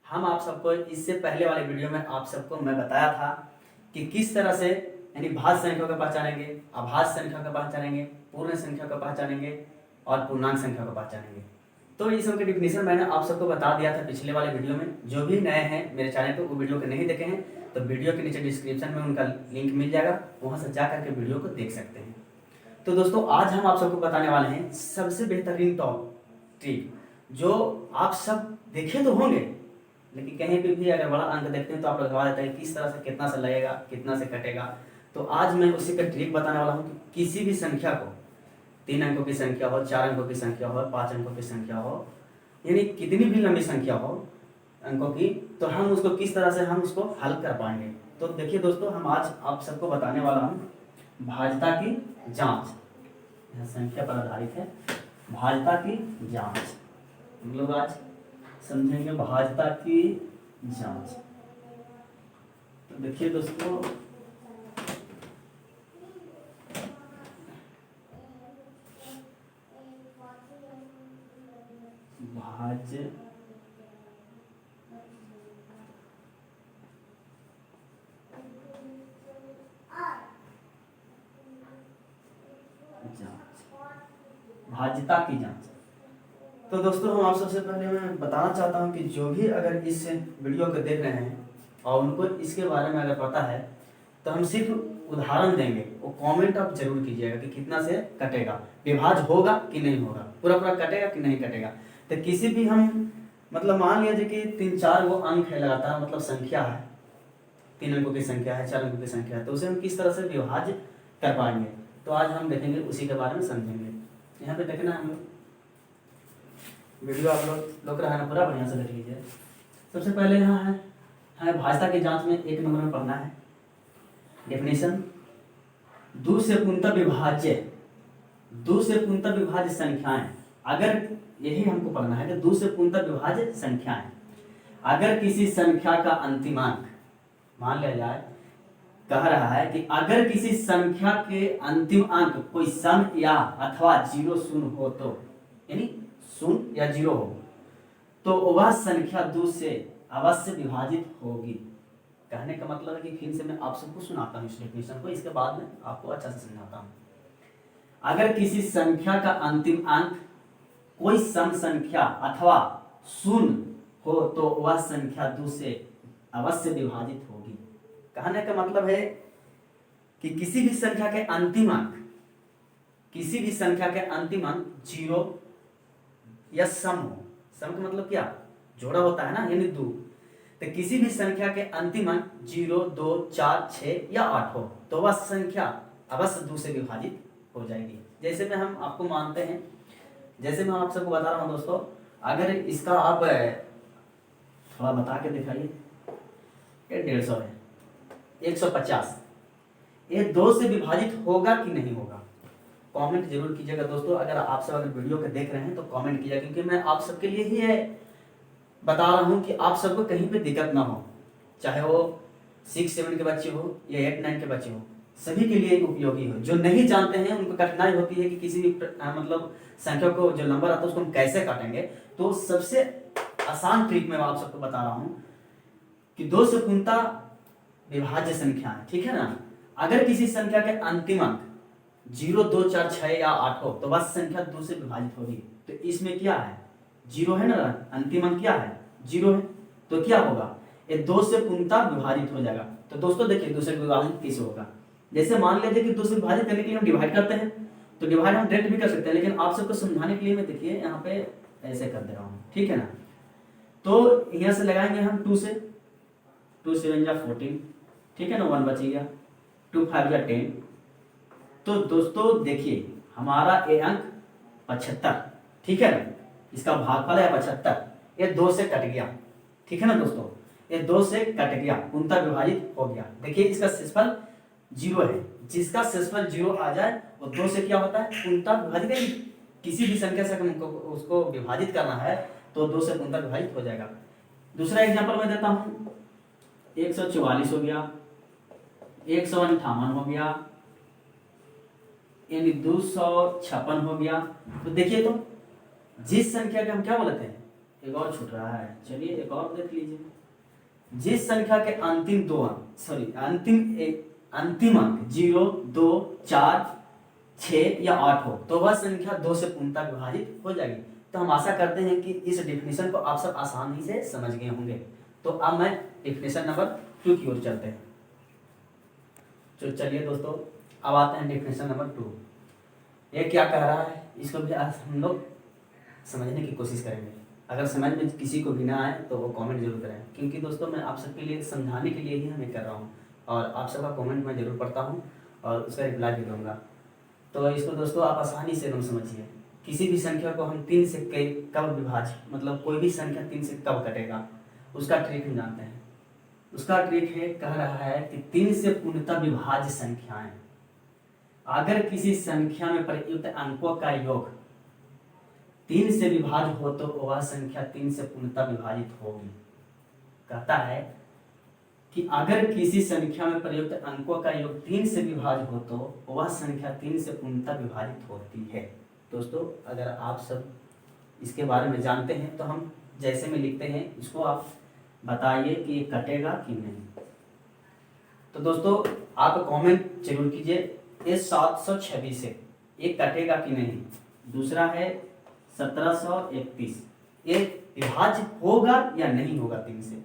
हम आप सबको इससे पहले वाले वीडियो में आप सबको मैं बताया था कि किस तरह से यानी भाज्य संख्या को पहचानेंगे, अभाज्य संख्या को पहचानेंगे, पूर्ण संख्या को पहचानेंगे और पूर्णांक संख्या को पहचानेंगे। तो ये सब की डिफिनेशन मैंने आप सबको बता दिया था पिछले वाले वीडियो में। जो भी नए हैं मेरे चैनल पे वो वीडियो को नहीं देखे हैं तो वीडियो के नीचे डिस्क्रिप्शन में उनका लिंक मिल जाएगा, वहाँ से जा करके वीडियो को देख सकते हैं। तो दोस्तों आज हम आप सबको बताने वाले हैं सबसे बेहतरीन ट्रिक जो आप सब देखे तो होंगे लेकिन कहीं पे भी अगर बड़ा अंक देखते हैं तो आप लगवा देते हैं किस तरह से कितना से लगेगा, कितना से कटेगा। तो आज मैं उसी का ट्रिक बताने वाला हूँ कि किसी भी संख्या को 3 अंकों की संख्या हो, 4 अंकों की संख्या हो, 5 अंकों की संख्या हो, यानी कितनी भी लंबी संख्या हो अंकों की, तो हम उसको किस तरह से हम उसको हल कर पाएंगे। तो देखिए दोस्तों, हम आज आप सबको बताने वाला हूँ भाज्यता की जांच। यह संख्या पर आधारित है, भाज्यता की जांच। हम लोग आज समझेंगे भाज्यता की जांच। तो देखिए दोस्तों, भाज्य भाज्यता की जांच। तो दोस्तों, हम आप सबसे पहले मैं बताना चाहता हूं कि जो भी अगर इस वीडियो को देख रहे हैं और उनको इसके बारे में अगर पता है तो हम सिर्फ उदाहरण देंगे, वो कमेंट आप जरूर कीजिएगा कि कितना से कटेगा, विभाज्य होगा कि नहीं होगा, पूरा पूरा कटेगा कि नहीं कटेगा। तो किसी भी हम मतलब मान लीजिए कि 3-4 वो अंक है लगातार, मतलब संख्या है, 3 अंकों की संख्या है, 4 अंकों की संख्या है, तो उसे हम किस तरह से विभाज्य कर पाएंगे। तो आज हम देखेंगे, उसी के बारे में समझेंगे। यहाँ पे देखना, हम वीडियो आप लोग रहा है ना, पूरा बढ़िया से देख लीजिए। सबसे पहले यहाँ है भाज्यता की जांच में 1 नंबर में पढ़ना है डेफिनेशन, दो से पूर्णतः विभाज्य संख्याएं। अगर यही हमको पढ़ना है कि दो से पूर्णतः विभाज्य संख्याएं, अगर किसी संख्या का अंतिमांक मान लिया जाए, कह रहा है कि अगर किसी संख्या के अंतिम अंक कोई सम या अथवा 0 शून्य हो, तो यानी 0 या 0 हो, तो वह संख्या 2 से अवश्य विभाजित होगी। कहने का मतलब है कि फिर से मैं आप सबको सुनाता हूँ इस डेफिनेशन को, इसके बाद में आपको अच्छा से समझाता हूँ। अगर किसी संख्या का अंतिम अंक कोई सम संख्या अथवा 0 हो तो वह संख्या 2 से अवश्य विभाजित होगी। कहने का मतलब है कि किसी भी संख्या के अंतिम अंक 0 या सम हो, सम का मतलब क्या, जोड़ा होता है ना, यानी 2, तो किसी भी संख्या के अंतिम अंक 0, 2, 4, 6 या 8 हो तो वह संख्या अवश्य 2 से विभाजित हो जाएगी। जैसे में हम आपको मानते हैं, जैसे मैं आप सबको बता रहा हूँ दोस्तों, अगर इसका आप थोड़ा बता के दिखाइए, ये 150 है, 150, ये 2 से विभाजित होगा कि नहीं होगा, कमेंट जरूर कीजिएगा दोस्तों। अगर आप सब अगर वीडियो को देख रहे हैं तो कमेंट कीजिएगा, क्योंकि मैं आप सबके लिए ही है बता रहा हूं कि आप सबको कहीं पे दिक्कत ना हो, चाहे वो 6-7 के बच्चे हो या 8-9 के बच्चे हो, सभी के लिए उपयोगी हो। जो नहीं जानते हैं उनको कठिनाई होती है कि किसी भी मतलब संख्या को जो नंबर आता है उसको हम कैसे काटेंगे, तो सबसे आसान ट्रिक मैं आप सबको बता रहा हूँ कि 2 से पूर्णतः विभाज्य संख्या है, ठीक है ना। अगर किसी संख्या के अंतिम अंक 0, 2, 4, 6 या 8 हो तो वह संख्या 2 से विभाजित होगी। तो इसमें क्या है, 0 है ना, अंतिम अंक क्या है, 0 है, तो क्या होगा, ये 2 से पूर्णतः विभाजित हो जाएगा। तो दोस्तों देखिए 2 से विभाजित कैसे होगा, जैसे मान लीजिए कि 2 से विभाजित करने के लिए हम डिवाइड करते हैं, तो डिवाइड हम डायरेक्ट भी कर सकते हैं, लेकिन आप सबको समझाने के लिए मैं देखिए यहाँ पे ऐसे कर दे रहा हूँ, ठीक है ना। तो यहाँ से लगाएंगे हम 2 से, 2 7 जा 14, ठीक है ना, 1 बच गया, 2 5 जा 10। तो दोस्तों देखिए हमारा ये अंक 75, ठीक है ना, इसका भागफल है 75, ये 2 से कट गया, ठीक है ना दोस्तों, ये 2 से कट गया, पूर्णतः विभाजित हो गया। देखिए इसका शेषफल 0 है, जिसका शेषफल 0 आ जाए वो 2 से क्या होता है, पूर्णतः विभाजित। किसी भी संख्या से हमको उसको विभाजित करना है तो 2 से पूर्णतः विभाजित हो जाएगा। दूसरा एग्जाम्पल मैं देता हूँ, 144 हो गया, 158 हो गया, यानी 256 हो गया। तो देखिए, तो जिस संख्या के हम क्या बोलते हैं एक और छूट रहा है, चलिए एक और देख लीजिए। जिस संख्या के अंतिम दो अंक अंतिम अंक 0, 2, 4, 6 या 8 हो तो वह संख्या 2 से पूर्णतः विभाजित हो जाएगी। तो हम आशा करते हैं कि इस डेफिनेशन को आप सब आसानी से समझ गए होंगे। तो अब मैं डेफिनेशन नंबर 2 की ओर चलते हैं। तो चलिए दोस्तों, अब आते हैं डेफिनेशन नंबर 2। ये क्या कह रहा है, इसको भी आज हम लोग समझने की कोशिश करेंगे। अगर समझ में किसी को भी ना आए तो वो कमेंट जरूर करें, क्योंकि दोस्तों मैं आप सबके लिए समझाने के लिए ही हमें कर रहा हूँ, और आप सबका कमेंट मैं जरूर पढ़ता हूँ और उसका रिप्लाई भी दूंगा। तो इसको दोस्तों आप आसानी से एकदम समझिए। किसी भी संख्या को हम 3 से कब विभाजित, मतलब कोई भी संख्या 3 से कब कटेगा, उसका ट्रिक हम जानते हैं। उसका ट्रिक है, कह रहा है कि 3 से पूर्णतः विभाज्य संख्याएं, अगर किसी संख्या में प्रयुक्त अंकों का योग 3 से विभाज्य हो तो वह संख्या 3 से पूर्णतः विभाजित होगी। कहता है कि अगर किसी संख्या में प्रयुक्त अंकों का योग 3 से विभाज्य हो तो वह संख्या 3 से पूर्णतः विभाजित होती है। दोस्तों अगर आप सब इसके बारे में जानते हैं तो हम जैसे में लिखते हैं, इसको आप बताइए कि ये कटेगा कि नहीं। तो दोस्तों आप कमेंट जरूर कीजिए, ये 726 है, ये कटेगा कि नहीं। दूसरा है 1731, ये विभाज्य होगा या नहीं होगा 3 से।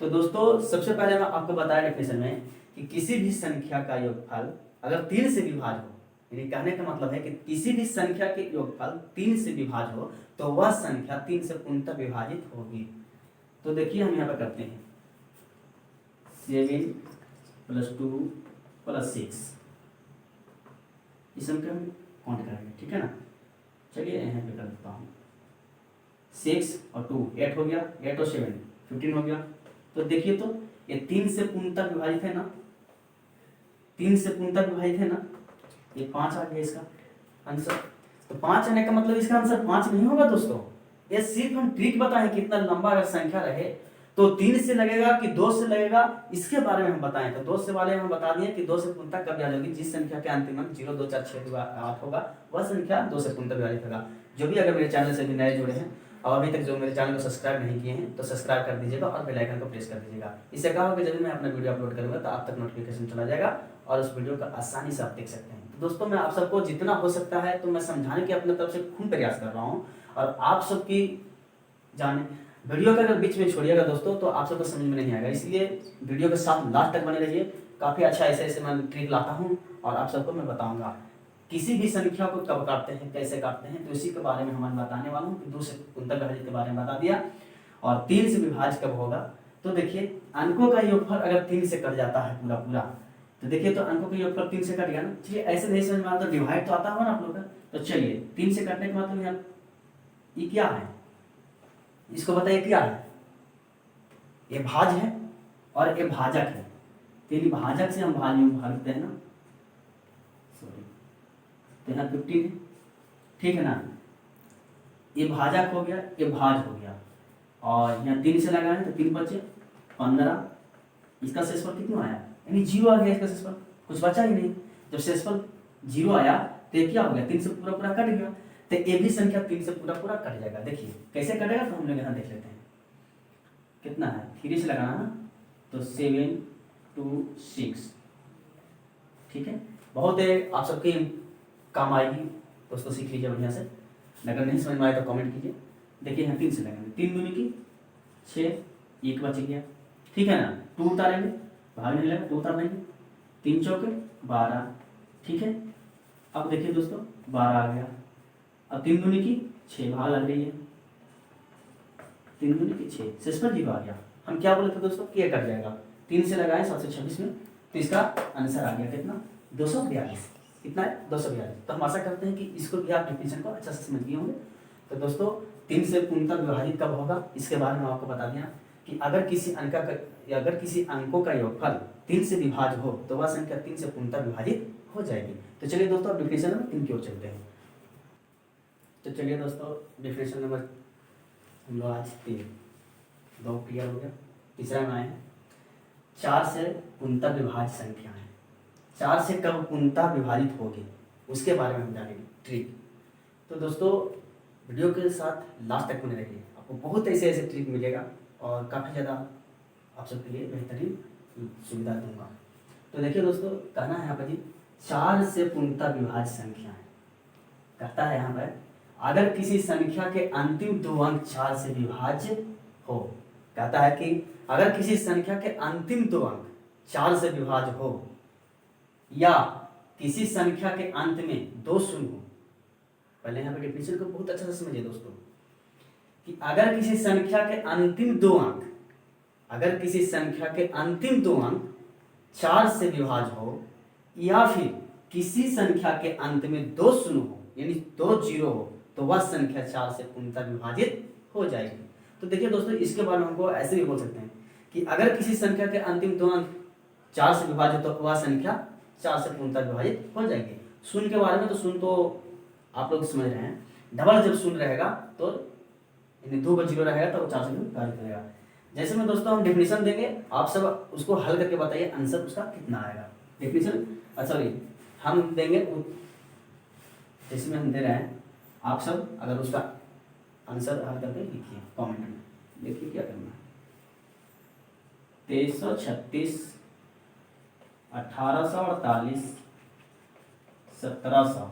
तो दोस्तों सबसे पहले मैं आपको बताया डेफिनेशन में कि किसी भी संख्या का योगफल अगर 3 से विभाज्य हो, यानी कहने का मतलब है कि किसी भी संख्या के योगफल 3 से विभाज्य हो तो वह संख्या 3 से पूर्णतः विभाजित होगी। तो देखिए हम यहाँ पर करते हैं 7 + 2 + 6, इस संख्या में काउंट करेंगे, ठीक है ना। चलिए यहाँ पे कर देता हूँ 6 और 2 8 हो गया, 8 और 7 15 हो गया। तो देखिए तो ये 3 से पूर्णतः विभाजित है ना, 3 से पूर्णतः विभाजित है ना, ये 5 आ गया इसका आंसर। तो 5 आने का मतलब इसका आंसर 5 नहीं होगा दोस्तों। ये सिर्फ हम ट्रिक बताएं कितना लंबा अगर संख्या रहे तो 3 से लगेगा कि 2 से लगेगा, इसके बारे में हम बताएं। तो 2 से वाले हम बता दिए कि 2 से पूर्णतः कब विभाजित होगी। जिस संख्या के अंतिम अंक 0, 2, 4, 6, 8 होगा वह संख्या 2 से पूर्णतः विभाजित होगा। जो भी अगर मेरे चैनल से भी नए जुड़े हैं और अभी तक जो मेरे चैनल को सब्सक्राइब नहीं किए हैं तो सब्सक्राइब कर दीजिएगा और बेल आइकन को प्रेस कर दीजिएगा। इससे क्या होगा, जब मैं अपना वीडियो अपलोड करूंगा तो आप तक नोटिफिकेशन चला जाएगा और उस वीडियो को आसानी से आप देख सकते हैं। तो दोस्तों मैं आप सबको जितना हो सकता है तो मैं समझाने की अपने तरफ से खूब प्रयास कर रहा हूँ, और आप सबकी जाने वीडियो का अगर बीच में छोड़िएगा दोस्तों तो आप सबको समझ में नहीं आएगा। इसलिए वीडियो के साथ लास्ट तक बने रहिए। काफ़ी अच्छा ऐसे मैं ट्रिक लाता हूँ और आप सबको मैं बताऊंगा किसी भी संख्या को कब काटते हैं, कैसे काटते हैं, तो इसी के बारे में हम बताने वाला हूँ। 2 से पूर्णतः विभाजित के बारे में बता दिया, और 3 से विभाज्य कब होगा। तो देखिए अंकों का योगफल अगर 3 से कट जाता है पूरा पूरा, तो देखिए तो अंकों का योगफल 3 से कट गया ना। चलिए ऐसे नहीं समझ में आता, डिवाइड तो आता होगा ना आप लोग का। तो चलिए 3 से कटने का मतलब यहाँ ये क्या है, इसको बताइए क्या है। ये भाज्य है और ये भाजक है। तो इन भाजक से हम भागते हैं ना, सॉरी, तो यहाँ 15 है, ठीक है ना। ये भाजक हो गया, ये भाज हो गया, और यहाँ 3 से लगाए तो 3 बचे 15। इसका शेषफल कितना आया, यानी 0 आ गया। इसका शेषफल कुछ बचा ही नहीं। जब शेषफल 0 आया तो ये क्या हो गया, 3 से पूरा पूरा कट गया। तो ये भी संख्या 3 से पूरा पूरा कट जाएगा। देखिए कैसे कटेगा, तो हम लोग यहाँ देख लेते हैं। कितना है, 3 से लगाना ना, तो 7, 2, 6, ठीक है। बहुत है, आप सबके काम आएगी दोस्तों, सीख लीजिए बढ़िया से। अगर नहीं समझ में आए तो कमेंट कीजिए। देखिए यहाँ 3 से लगाएंगे, 3 दूनी की 6, 1 बच गया, ठीक है ना। 2 उतारेंगे, भाग नहीं लगा, 2 उतार देंगे, 3 चौके 12, ठीक है। अब देखिए दोस्तों 12 आ गया। अब 3 दूनी की 6, भाग लग रही है, 3 दूनी की 6, शेषफल 0 आ गया। हम क्या बोले थे दोस्तों कि ये कट जाएगा। 3 से लगाए 726 में, तो इसका आंसर आ गया कितना, 242। कितना है, 242। तो हम आशा करते हैं कि इसको भी आप डेफिनेशन को अच्छा से समझ गए होंगे। तो दोस्तों 3 से पूर्णतः विभाजित कब होगा, इसके बारे में आपको बता दिया कि अगर किसी अंकों का योगफल 3 से विभाज्य हो तो वह संख्या 3 से पूर्णतः विभाजित हो जाएगी। तो चलिए दोस्तों अब डेफिनेशन नंबर 3 की ओर चलते हैं। तो चलिए दोस्तों डेफिनेशन नंबर हम लोग आज 3 2 क्लियर हो गया। तीसरा में आए हैं 4 से पूर्णतः विभाज्य संख्याएं। 4 से कब पूर्णतः विभाजित होगी उसके बारे में हम जानेंगे ट्रिक। तो दोस्तों वीडियो के साथ लास्ट तक बने रहिए, आपको वो बहुत ऐसे ऐसे ट्रिक मिलेगा और काफ़ी ज़्यादा आप सबके लिए बेहतरीन सुविधा दूंगा। तो देखिए दोस्तों, कहना है यहाँ पर जी 4 से पूर्णतः विभाज्य संख्या है। कहता है यहाँ पर अगर किसी संख्या के अंतिम 2 अंक 4 से विभाज्य हो, कहता है कि अगर किसी संख्या के अंतिम 2 अंक 4 से विभाज्य हो या किसी संख्या के अंत में 2 शून्य हो। पहले यहाँ पे डेफिनेशन को बहुत अच्छा से समझिए दोस्तों, कि अगर किसी संख्या के अंतिम 2 अंक, अगर किसी संख्या के अंतिम 2 अंक 4 से विभाज्य हो या फिर किसी संख्या के अंत में 2 शून्य हो, यानी 2 जीरो हो, तो वह संख्या 4 से पूर्णतः विभाजित हो जाएगी। तो देखिए दोस्तों, इसके बारे में हमको ऐसे भी बोल सकते हैं कि अगर किसी संख्या के अंतिम 2 अंक 4 से विभाजित, तो वह संख्या 4 से पूर्णतः विभाजित हो जाएगी। शून्य के बारे में तो शून्य तो आप लोग समझ रहे हैं, डबल जब शून्य रहेगा तो यानी 2 का जीरो रहेगा तो 4 से विभाजित करेगा। जैसे में दोस्तों हम डेफिनेशन देंगे, आप सब उसको हल करके बताइए आंसर उसका कितना आएगा। डेफिनेशन सॉरी हम देंगे, जिसमें हम दे रहे हैं, आप सब अगर उसका आंसर हल करके लिखिए कमेंट में। देखिए क्या करना है, 2336, 1848, 1700,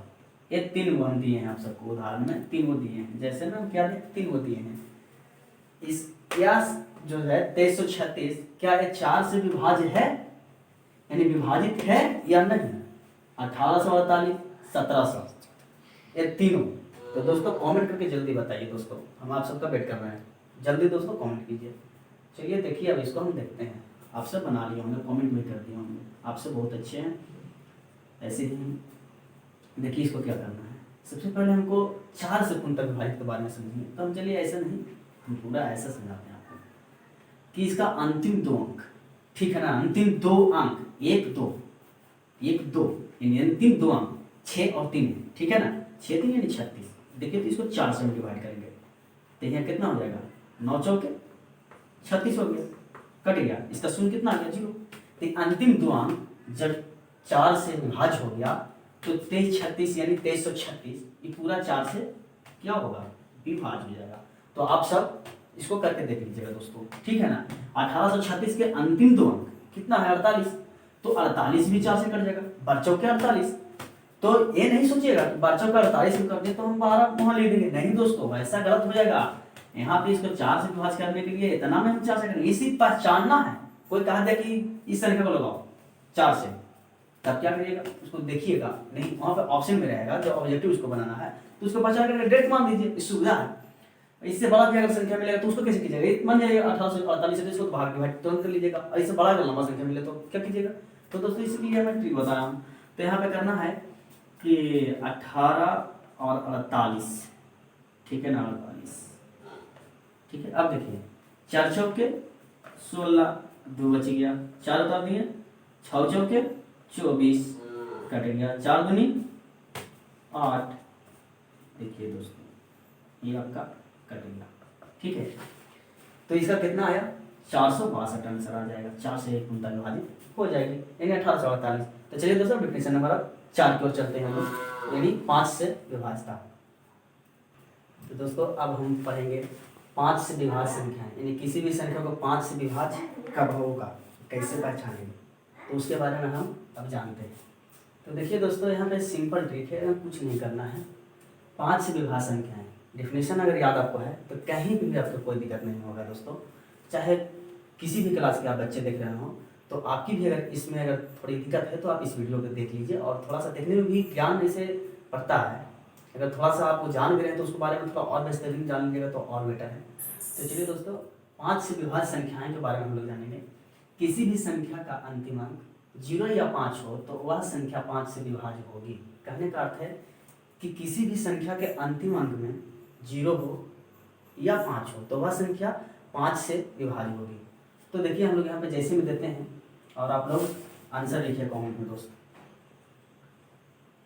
ये 3 गो हम दिए हैं आप सबको उदाहरण में, 3 गो दिए हैं। जैसे ना हम क्या दिए, 3 गो दिए हैं। इस क्या जो है 2336 क्या ये 4 से विभाज्य है, यानी विभाजित है या नहीं? 1848, 1700, ये तीनों। तो दोस्तों कमेंट करके जल्दी बताइए दोस्तों, हम आप सबका वेट कर रहे हैं। जल्दी दोस्तों कमेंट कीजिए। चलिए देखिए अब इसको हम देखते हैं। आप सब बना लिए होंगे, कमेंट भी कर दिए होंगे, आप सब बहुत अच्छे हैं। ऐसे ही देखिए इसको क्या करना है। सबसे पहले हमको 4 से पूर्णतः विभाजित के बारे में समझिए। तो हम चलिए ऐसा नहीं, हम पूरा ऐसा समझाते हैं आपको कि इसका अंतिम 2 अंक, ठीक है ना, अंतिम 2 अंक 1 2 यानी अंतिम 2 अंक 6 और 3, ठीक है ना, 6 3 यानी 36। देखिए तो इसको 4 से डिवाइड करेंगे तो यहाँ कितना हो जाएगा, 9 चौके 36 हो गया, कट गया। इसका शून्य कितना आ गया, 0। तो अंतिम 2 अंक जब 4 से विभाज्य हो गया तो 23 36 यानी 2336 ये पूरा 4 से क्या होगा, विभाज्य हो जाएगा। तो आप सब इसको करके देख लीजिएगा दोस्तों, ठीक है ना। 1836 के अंतिम 2 अंक कितना है, 48, तो 48 भी 4 से कट जाएगा, 12 चौके 48। तो ये नहीं सोचिएगा कि 12 चौके 48 में कर दे तो हम 12 वहां ले देंगे, नहीं दोस्तों, ऐसा गलत हो जाएगा। यहाँ पे इसको 4 से विभाज्य करने के लिए इतना में हम 4 से करेंगे, ये सिर्फ पहचानना है। कोई कहा दे कि इस संख्या को लगाओ 4 से, तब क्या करिएगा, उसको देखिएगा, नहीं वहां पे ऑप्शन में रहेगा जो ऑब्जेक्टिव उसको बनाना है, तो उसको बचा करके डायरेक्ट मान दीजिए, इस सुविधा है। इससे बड़ा भी अगर संख्या मिलेगा तो उसको कैसे कीजिएगा, मान जाइएगा 1848 से इसको भाग डिवाइड तुरंत कर लीजिएगा, और इससे बड़ा अगर लंबा संख्या मिले तो क्या कीजिएगा। तो दोस्तों इसलिए मैं ट्रिक बता रहा हूँ। तो यहाँ पे करना है कि 18 और 48, ठीक है ना, 48, ठीक है। अब देखिए 4 चौके 16, 2 बच गया, 4 उतार दिए, 6 चौके 24 कट गया, 4 दूनी 8। देखिए दोस्तों ये आपका कट गया, ठीक है। तो इसका कितना आया, 462 आंसर आ जाएगा, 4 से पूर्णतः विभाजित हो जाएगी, यानी 1848। तो चलिए दोस्तों डेफिनेशन नंबर 4 की ओर चलते हैं हम लोग, यानी 5 से विभाज्यता। तो दोस्तों अब हम पढ़ेंगे 5 से विभाज्य संख्याएं, यानी किसी भी संख्या को 5 से विभाज्य कब होगा, कैसे पहचानेंगे, तो उसके बारे में हम अब जानते हैं। तो देखिए दोस्तों यहाँ पे सिंपल ट्रिक है, कुछ नहीं करना है। 5 से विभाज्य संख्याएं, डेफिनेशन अगर याद आपको है तो कहीं भी आपको कोई दिक्कत नहीं होगा दोस्तों। चाहे किसी भी क्लास के आप बच्चे देख रहे हो, तो आपकी भी अगर इसमें अगर थोड़ी दिक्कत है तो आप इस वीडियो को देख लीजिए, और थोड़ा सा देखने में भी ज्ञान ऐसे पड़ता है। अगर थोड़ा सा आप जान भी रहे हैं तो उसके बारे में थोड़ा और बेहतरीन जान लीजिएगा तो और बेटर है। तो चलिए दोस्तों 5 से विभाज्य संख्याएं के बारे में हम लोग जानेंगे। किसी भी संख्या का अंतिम अंक 0 या 5 हो तो वह संख्या 5 से विभाज्य होगी। कहने का अर्थ है कि किसी भी संख्या के अंतिम अंक में 0 हो या 5 हो तो वह संख्या 5 से विभाज्य होगी। तो देखिए हम लोग यहाँ पे जैसे में देते हैं और आप लोग आंसर लिखिए कमेंट में दोस्तों।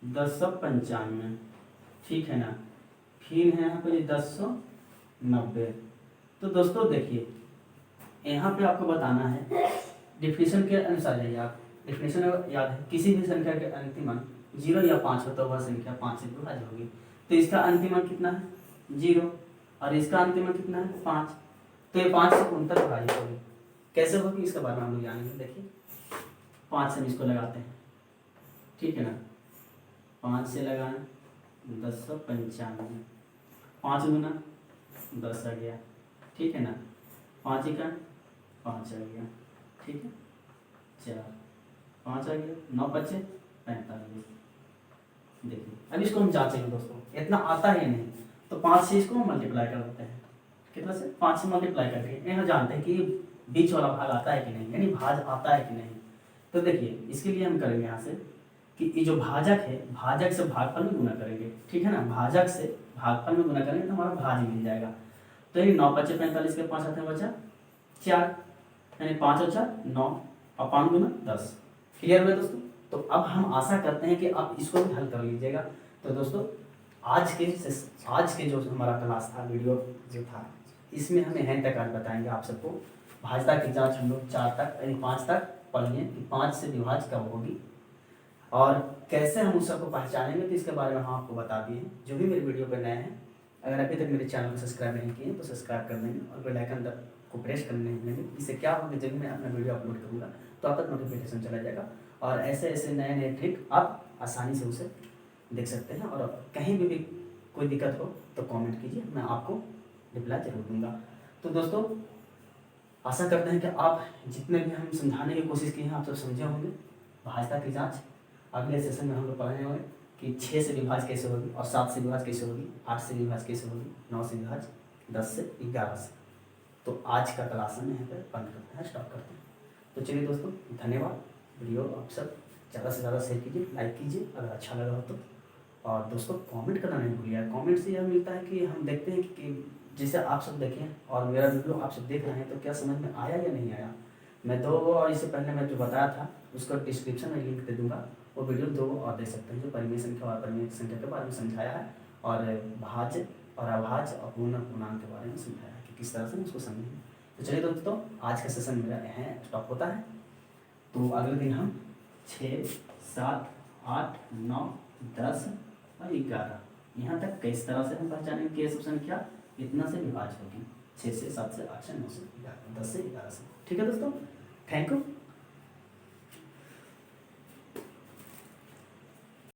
1095, ठीक है ना, फिर है यहाँ पे 1090। तो दोस्तों देखिए यहाँ पे आपको बताना है, डिफिनेशन के अनुसार जाइए आप, डिफिनेशन याद है, किसी भी संख्या के अंतिम अंक 0 या 5 हो तो वह संख्या 5 से विभाज्य होगी। तो इसका अंतिम अंक कितना है, 0, और इसका अंतिमक कितना है 5, तो ये 5 से उन तक विभाजित होगी। कैसे होगी इसके बारे में हम लोग जानेंगे। देखिए 5 से हम इसको लगाते हैं, ठीक है ना, 5 से लगाएं 1095, 5 गुना 10 आ गया, ठीक है ना, 5 इका 5 आ गया, ठीक है, 4 5 आ गया, 9 बचे 45। देखिए अब इसको हम जांचेंगे दोस्तों, इतना आता ही नहीं तो 5 से इसको मल्टीप्लाई कर देते हैं, कितना से 5 से मल्टीप्लाई करके यहाँ जानते हैं कि बीच वाला भाग आता है कि नहीं, यानी भाज आता है कि नहीं। तो देखिए इसके लिए हम करेंगे यहाँ से कि ये जो भाजक है, भाजक से भागफल में गुना करेंगे, ठीक है ना, भाजक से भागफल में गुना करेंगे तो हमारा भाज मिल जाएगा। तो ये 9 बचे 45 के 5 आते हैं बचा 4, यानी 5 और 4 9 और 5 गुना 10। क्लियर हुआ दोस्तों। तो अब हम आशा करते हैं कि आप इसको भी हल कर लीजिएगा। तो दोस्तों आज के जो हमारा क्लास था, वीडियो जो था, इसमें हमें हैं तक आज बताएंगे आप सबको। भाजता की जांच हम लोग 4 तक यानी 5 तक पढ़ेंगे कि 5 से विभाज कब होगी और कैसे हम उस सबको पहचानेंगे, तो इसके बारे में हम आपको बता दिए हैं। जो भी मेरे वीडियो पर नए हैं, अगर अभी तक मेरे चैनल को सब्सक्राइब नहीं किए तो सब्सक्राइब कर देंगे और बेल आइकन को प्रेस करने नहीं भूलेंगे। इससे क्या होगा, जब मैं अपना वीडियो अपलोड करूँगा तो आप तक नोटिफिकेशन चला जाएगा और ऐसे ऐसे नए नए ट्रिक आप आसानी से उसे देख सकते हैं। और कहीं भी कोई दिक्कत हो तो कमेंट कीजिए, मैं आपको रिप्लाई जरूर दूंगा। तो दोस्तों आशा करते हैं कि आप जितने भी हम समझाने की कोशिश की हैं आप सब समझे होंगे। भाजता की जांच अगले सेशन में हम लोग पढ़ने होंगे कि 6 से विभाज कैसे होगी और 7 से विभाज कैसे होगी, 8 से विभाज कैसे होगी, 9 से विभाज, 10 से 11 से। तो आज का क्लास हम यहाँ पर बंद करते हैं, स्टॉप करते हैं। तो चलिए दोस्तों धन्यवाद। वीडियो आप सब ज़्यादा से ज़्यादा शेयर कीजिए, लाइक कीजिए अगर अच्छा लगा हो तो, और दोस्तों कमेंट करना नहीं भूलिएगा। कमेंट से यह मिलता है कि हम देखते हैं कि जैसे आप सब देखें और मेरा वीडियो आप सब देख रहे हैं तो क्या समझ में आया या नहीं आया। मैं 2 और इससे पहले मैं जो बताया था उसका डिस्क्रिप्शन में लिंक दे दूंगा, वो वीडियो 2 और देख सकते हैं जो परिमेय संख्या और अपरिमेय संख्या के बारे में समझाया है और भाज और अभाज और पूर्ण पूर्णांक के बारे में समझाया है कि किस तरह से उसको समझेंगे। तो चलिए दोस्तों आज का सेशन मेरा यहाँ स्टॉप होता है। तो अगले दिन हम 6, 7, 8, 9, 10 और 11 यहाँ तक किस तरह से हम पहचानेंगे कि सब संख्या इतना से विभाज्य होगी, 6 से 7 से 8 से 9 से 11, 10 से 11 से। ठीक है दोस्तों, थैंक यू।